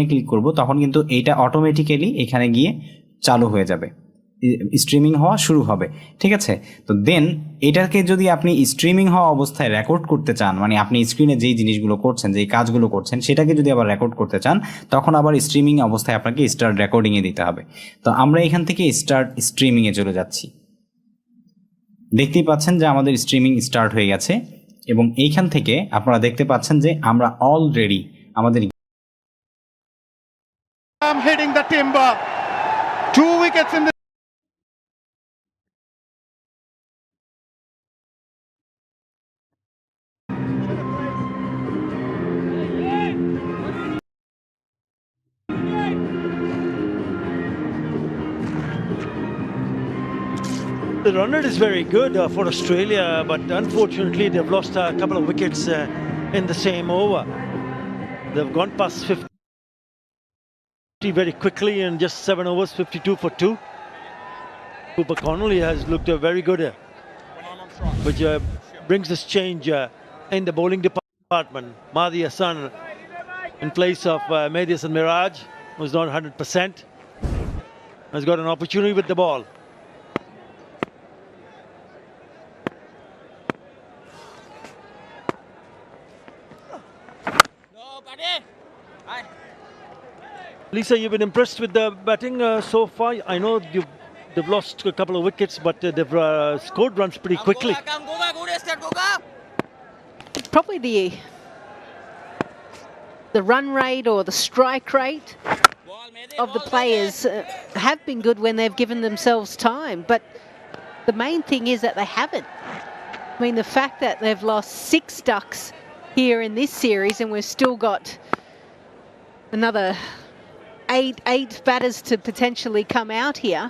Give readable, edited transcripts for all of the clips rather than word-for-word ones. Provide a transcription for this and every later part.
Click করব তখন কিন্তু এইটা অটোমেটিক্যালি এখানে গিয়ে চালু হয়ে যাবে, স্ট্রিমিং হওয়া শুরু হবে। ঠিক আছে, তো দেন এটাকে যদি আপনি স্ট্রিমিং হওয়া অবস্থায় রেকর্ড করতে চান, মানে আপনি স্ক্রিনে যেই জিনিসগুলো করছেন, যেই কাজগুলো করছেন, সেটাকে যদি আবার রেকর্ড করতে চান, তখন আবার স্ট্রিমিং অবস্থায় আপনাকে স্টার্ট রেকর্ডিংয়ে দিতে হবে। তো আমরা এখান থেকে স্টার্ট স্ট্রিমিংয়ে চলে যাচ্ছি। দেখতেই পাচ্ছেন যে আমাদের স্ট্রিমিং স্টার্ট হয়ে গেছে এবং এইখান থেকে আপনারা দেখতে পাচ্ছেন যে আমরা অলরেডি আমাদের hitting the timber. 2 wickets in the The run rate is very good for Australia, but unfortunately they've lost a couple of wickets in the same over. They've gone past 50 very quickly in just 7 overs, 52 for 2. Cooper Connolly has looked very good, which brings this change in the bowling department. Mahdi Hassan in place of Mehdi Hassan Miraj, who's not 100%, has got an opportunity with the ball. Lisa, you've been impressed with the batting so far. I know they've lost a couple of wickets, but they've scored runs pretty quickly. Probably the run rate or the strike rate of the players have been good when they've given themselves time, but the main thing is that they haven't. I mean, the fact that they've lost 6 ducks here in this series and we've still got another eight batters to potentially come out here.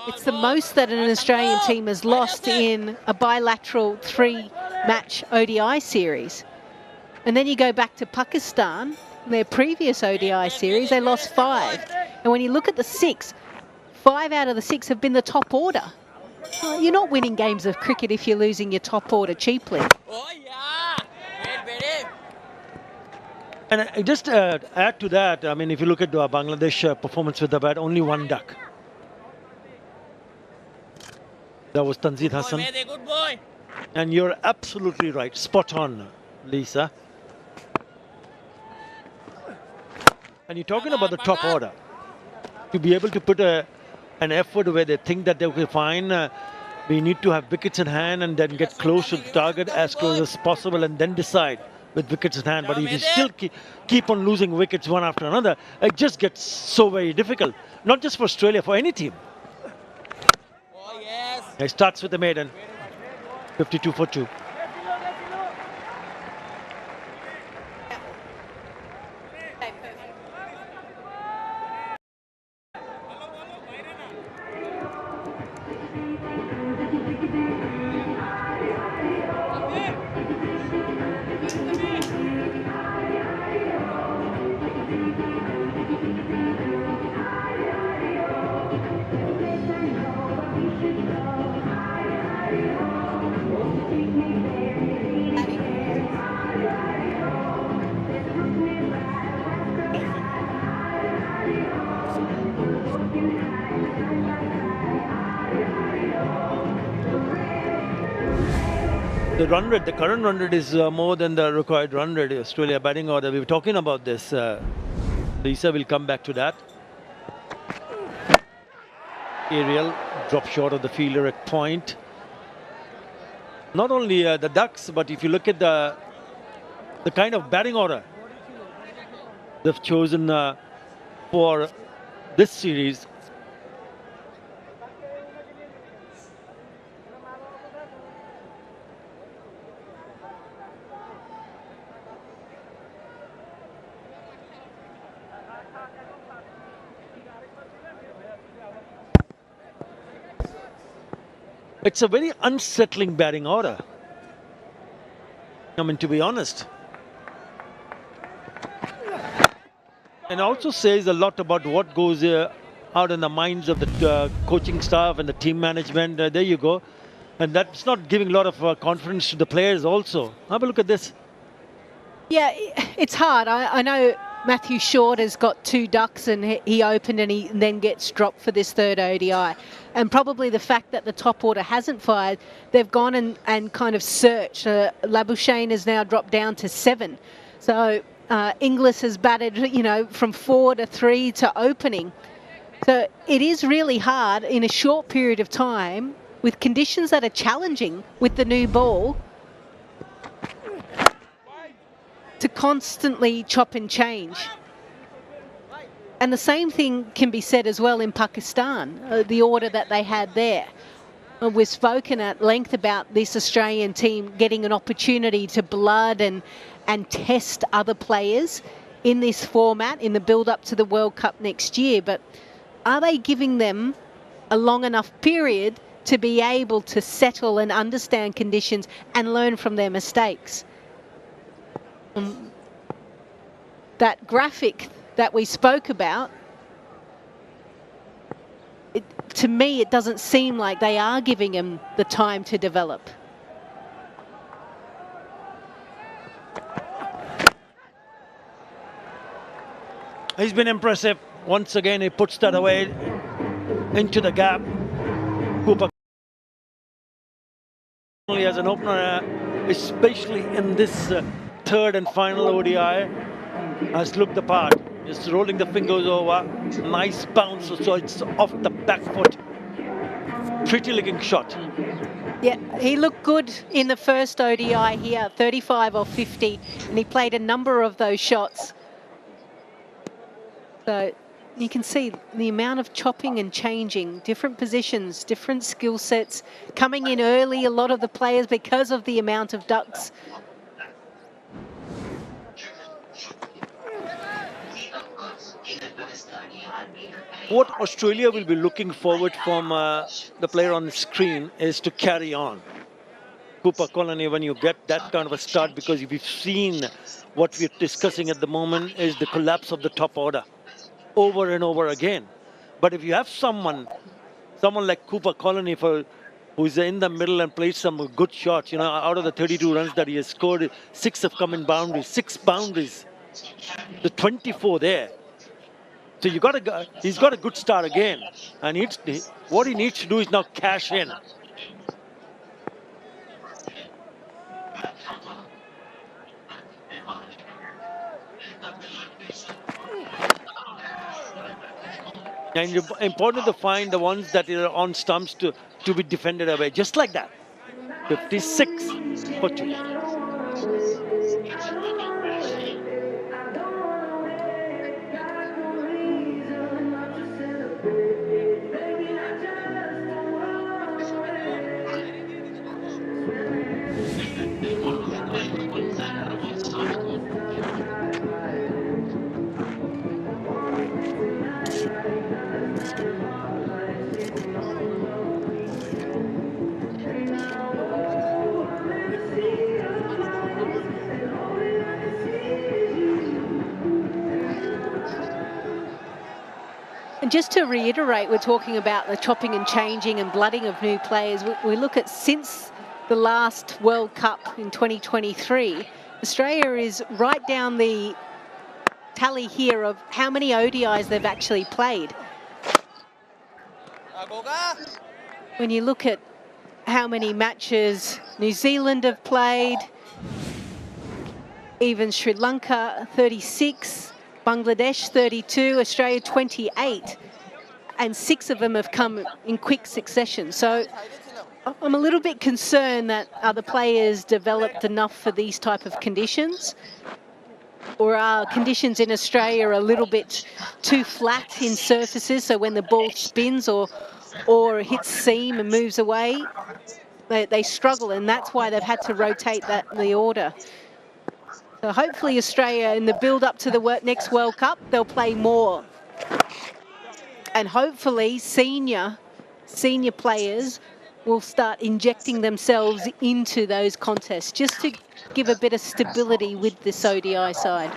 It's the most that an Australian team has lost in a bilateral 3-match ODI series. And then you go back to Pakistan, their previous ODI series, they lost 5. And when you look at the 6, 5 out of the 6 have been the top order. Well, you're not winning games of cricket if you're losing your top order cheaply. And just add to that, I mean, if you look at Bangladesh performance with the bat, only 1 duck. That was Tanzid Hassan. And you're absolutely right, spot on, Lisa. And you're talking about the top order. To be able to put an effort where they think that they will find, we need to have wickets in hand and then get close to the target as close as possible and then decide with wickets in hand. But if you still keep on losing wickets one after another, it just gets so very difficult. Not just for Australia, for any team. It starts with the maiden, 52 for 2. The run rate, the current run rate is more than the required run rate. Australia batting order, we were talking about this. Lisa will come back to that. Aerial drop short of the fielder at point. Not only the ducks, but if you look at the kind of batting order they've chosen for this series, it's a very unsettling batting order. I mean, to be honest. And also says a lot about what goes out in the minds of the coaching staff and the team management. There you go. And that's not giving a lot of confidence to the players also. Have a look at this. Yeah, it's hard. I know Matthew Short has got 2 ducks and he opened and he then gets dropped for this third ODI. And probably the fact that the top order hasn't fired, they've gone and kind of searched. Labuschagne has now dropped down to 7. So Inglis has batted, you know, from 4 to 3 to opening. So it is really hard in a short period of time with conditions that are challenging with the new ball to constantly chop and change. And the same thing can be said as well in Pakistan, the order that they had there. We've spoken at length about this Australian team getting an opportunity to blood and test other players in this format in the build-up to the World Cup next year. But are they giving them a long enough period to be able to settle and understand conditions and learn from their mistakes? That graphic that we spoke about, to me, it doesn't seem like they are giving him the time to develop. He's been impressive. Once again, he puts that away into the gap. Cooper as an opener, especially in this third and final ODI, has looked the part. Just rolling the fingers over. Nice bounce, so it's off the back foot. Pretty looking shot. Yeah, he looked good in the first ODI here, 35 or 50, and he played a number of those shots. So you can see the amount of chopping and changing, different positions, different skill sets, coming in early, a lot of the players, because of the amount of ducks. What Australia will be looking forward from the player on the screen is to carry on. Cooper Colony, when you get that kind of a start, because we've seen what we're discussing at the moment is the collapse of the top order over and over again. But if you have someone like Cooper Colony who's in the middle and plays some good shots, you know, out of the 32 runs that he has scored, 6 have come in boundaries, 6 boundaries, the 24 there. So he's got a good start again, and what he needs to do is now cash in. And it's important to find the ones that are on stumps to be defended away, just like that. 56 for 2. And just to reiterate, we're talking about the chopping and changing and blooding of new players. We look at since the last World Cup in 2023, Australia is right down the tally here of how many ODIs they've actually played. When you look at how many matches New Zealand have played, even Sri Lanka 36, Bangladesh 32, Australia 28, and 6 of them have come in quick succession. So I'm a little bit concerned that are the players developed enough for these type of conditions, or are conditions in Australia a little bit too flat in surfaces, so when the ball spins or hits seam and moves away, they struggle, and that's why they've had to rotate the order. So hopefully Australia, in the build-up to the next World Cup, they'll play more. And hopefully senior players will start injecting themselves into those contests, just to give a bit of stability with this ODI side.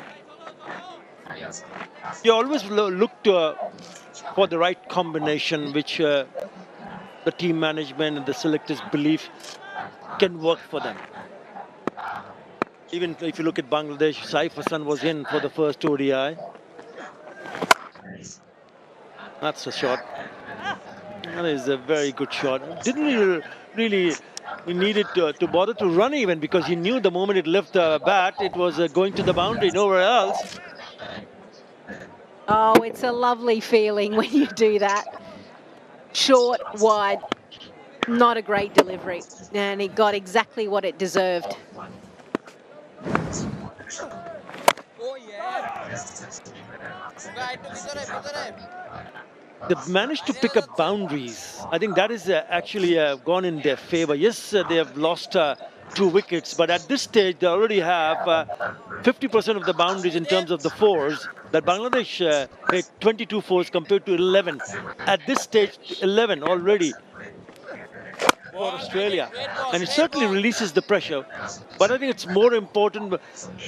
You always look for the right combination, which the team management and the selectors believe can work for them. Even if you look at Bangladesh, Saif Hassan was in for the first ODI. That's a shot. That is a very good shot. Didn't really he needed to bother to run even, because he knew the moment it left the bat, it was going to the boundary, nowhere else. Oh, it's a lovely feeling when you do that. Short, wide, not a great delivery. And he got exactly what it deserved. They've managed to pick up boundaries. I think that is actually gone in their favor. Yes, they have lost 2 wickets, but at this stage they already have 50% of the boundaries in terms of the fours. That Bangladesh hit 22 fours compared to 11. At this stage, 11 already for Australia, and it certainly releases the pressure. But I think it's more important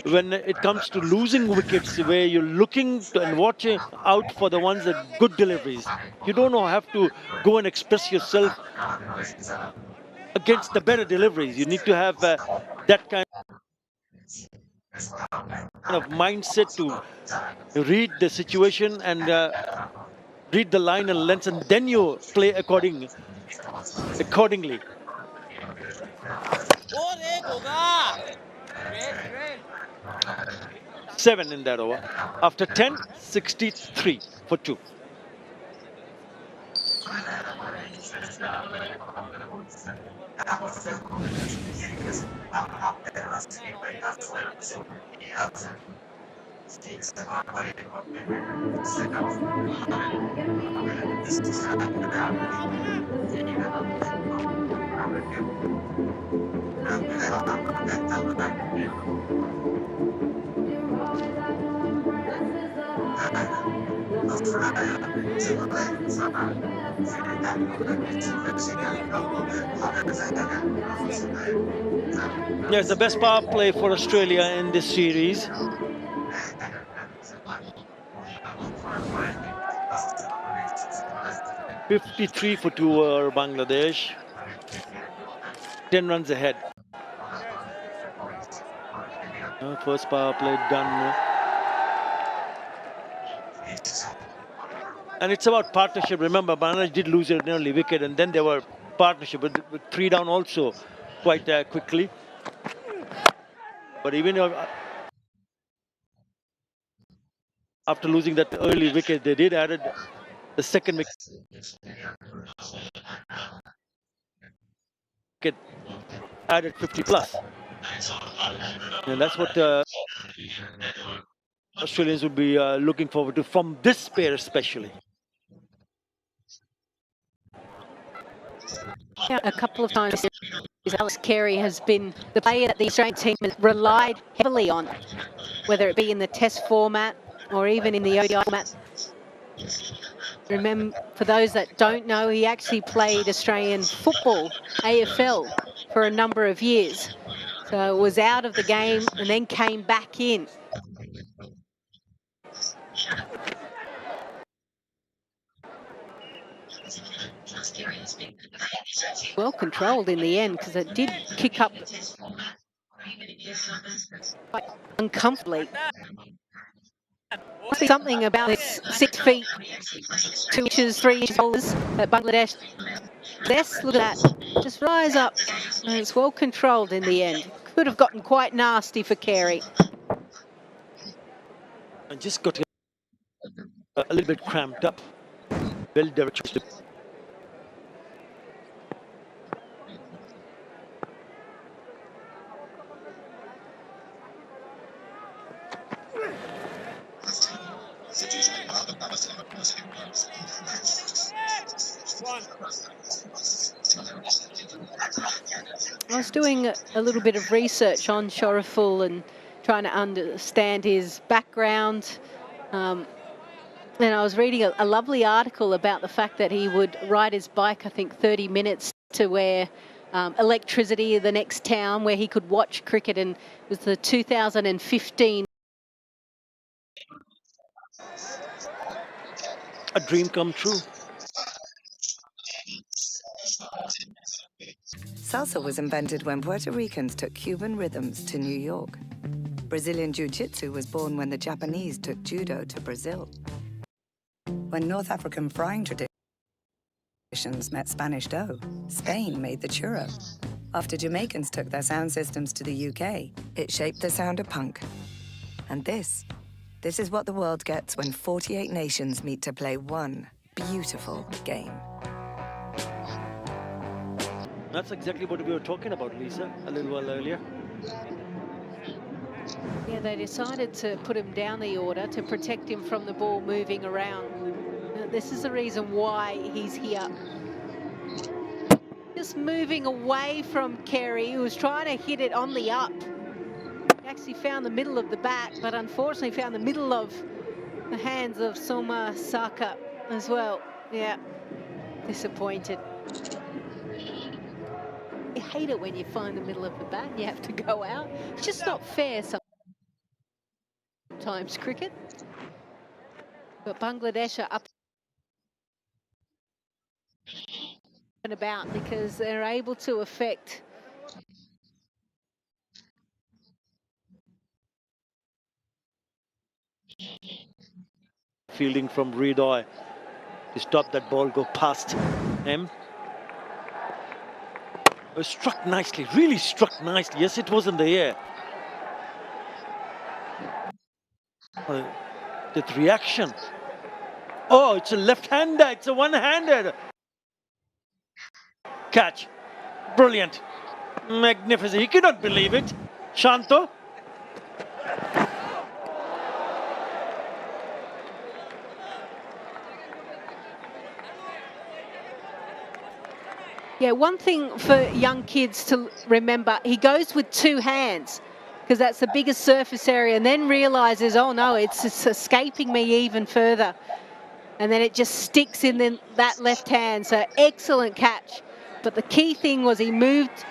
when it comes to losing wickets, where you're looking and watching out for the ones that good deliveries. You don't have to go and express yourself against the better deliveries. You need to have that kind of mindset to read the situation and read the line and length, and then you play accordingly. 7 in that over. After 10, 63 for 2. Yeah, it's the best power play for Australia in this series. $53 for 2 over Bangladesh. 10 runs ahead. First power play done. And it's about partnership. Remember, Bangladesh did lose an early wicket, and then they were partnership with 3 down also quite quickly. But even after losing that early wicket, they did added the second wicket, added 50 plus. And that's what Australians would be looking forward to from this pair especially. Yeah, a couple of times Alex Carey has been the player that the Australian team has relied heavily on, whether it be in the Test format or even in the ODI format. Remember, for those that don't know, he actually played Australian football, AFL, for a number of years. So was out of the game and then came back in. Well controlled in the end, because it did kick up quite uncomfortably. Something about this 6 feet, 2 inches, 3 inches that Bangladesh. Look at that, just rise up, and it's well controlled in the end. Could have gotten quite nasty for Carey. And just got a little bit cramped up. Well directed. I was doing a little bit of research on Sher-e-Bangla and trying to understand his background. And I was reading a lovely article about the fact that he would ride his bike, I think, 30 minutes to where electricity, the next town where he could watch cricket, and it was the 2015. A dream come true. Salsa was invented when Puerto Ricans took Cuban rhythms to New York. Brazilian Jiu-Jitsu was born when the Japanese took judo to Brazil. When North African frying traditions met Spanish dough, Spain made the churro. After Jamaicans took their sound systems to the UK, it shaped the sound of punk. And this is what the world gets when 48 nations meet to play one beautiful game. That's exactly what we were talking about, Lisa, a little while earlier. Yeah, they decided to put him down the order to protect him from the ball moving around. This is the reason why he's here. Just moving away from Kerry, who was trying to hit it on the up. He actually found the middle of the bat, but unfortunately found the middle of the hands of Soma Saka as well. Yeah, disappointed. You hate it when you find the middle of the bat and you have to go out. It's just not fair sometimes, cricket. But Bangladesh are up and about because they're able to affect Fielding from Ridoy to stop that ball go past him. It was struck nicely, really struck nicely. Yes, it was in the air. The reaction. Oh, it's a left-hander. It's a one-handed catch. Brilliant. Magnificent. He cannot believe it. Shanto. Yeah, one thing for young kids to remember, he goes with two hands because that's the biggest surface area and then realises, oh no, it's escaping me even further. And then it just sticks in that left hand. So excellent catch. But the key thing was he moved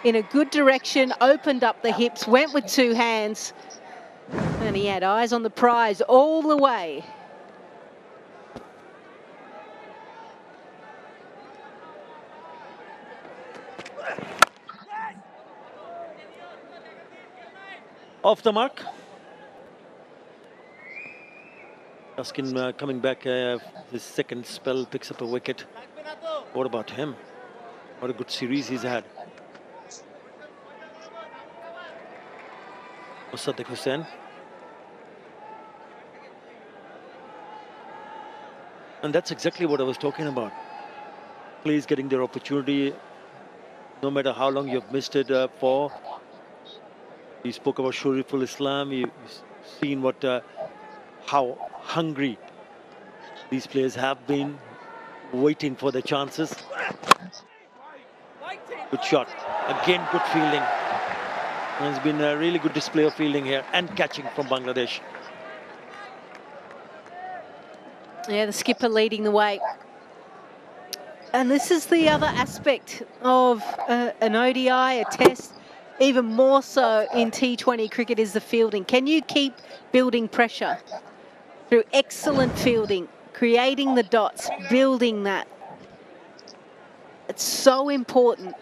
in a good direction, opened up the hips, went with two hands, and he had eyes on the prize all the way. Off the mark. Ruskin coming back, his second spell, picks up a wicket. What about him? What a good series he's had. Musaddiq Hussain. And that's exactly what I was talking about. Players getting their opportunity, no matter how long you've missed it for. You spoke about Shuriful Islam. You've seen what, how hungry these players have been, waiting for their chances. Good shot. Again, good fielding. There's been a really good display of fielding here and catching from Bangladesh. Yeah, the skipper leading the way. And this is the other aspect of an ODI, a test, even more so in T20 cricket, is the fielding. Can you keep building pressure through excellent fielding, creating the dots, building that? It's so important.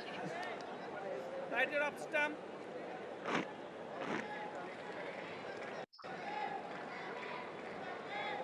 Light it up, Stump.